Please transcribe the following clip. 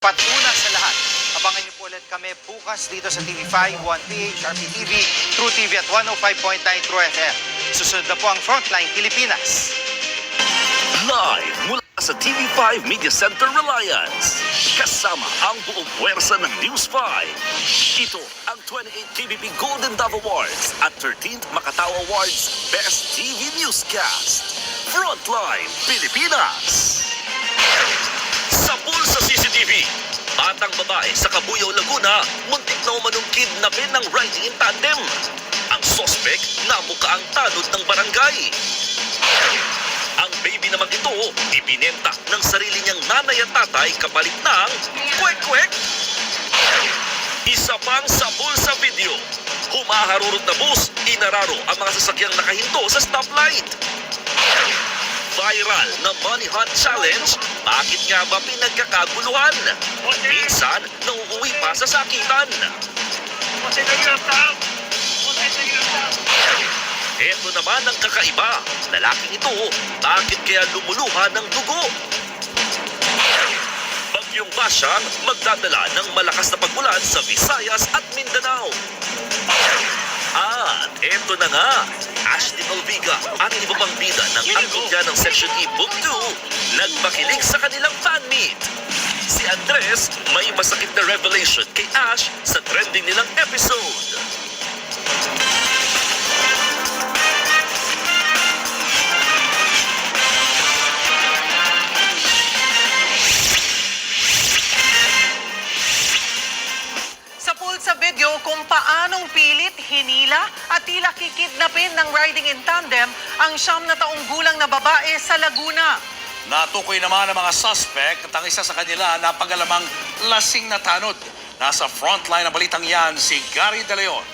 Patuna sa lahat. Abangan niyo po ulit kami bukas dito sa TV5, 1PH, RPTV, True TV at 105.9 True FM. Susunod na po ang Frontline Pilipinas. Live mula sa TV5 Media Center Reliance. Kasama ang buong puwersa ng News 5. Ito ang 28th TVP Golden Dove Awards at 13th Makatao Awards Best TV Newscast. Frontline Pilipinas. Sa Pulsa CCTV, batang babae sa Cabuyao, Laguna, muntik na umanong kidnapin ng riding in tandem. Ang sospek namuka ang tanod ng barangay. Ang baby naman ito, ibinenta ng sarili niyang nanay at tatay kapalit ng kwek-kwek. Isa pang sabol sa video. Humaharurot na bus, inararo ang mga sasakyang nakahinto sa stoplight. Viral na Money Hunt Challenge, bakit nga ba pinagkakaguluhan? Minsan, nauuwi pa sa sakitan. Ito naman ang kakaiba. Lalaking ito, bakit kaya lumuluhan ng dugo? Bagyong Basyang magdadala ng malakas na pagulan sa Visayas at Mindanao. At eto na nga, Ashley Alviga at iba pang bida ng Angkutya ng Section E Book 2 nagpakilig sa kanilang fan meet. Si Andres may masakit na revelation kay Ash sa trending nilang episode. Sa video kung paanong pilit, hinila at tila kikidnapin ng riding in tandem ang 9 na taong gulang na babae sa Laguna. Natukoy naman ang mga suspect at ang isa sa kanila napagalamang lasing na tanod. Nasa frontline ng balitang yan si Gary De Leon.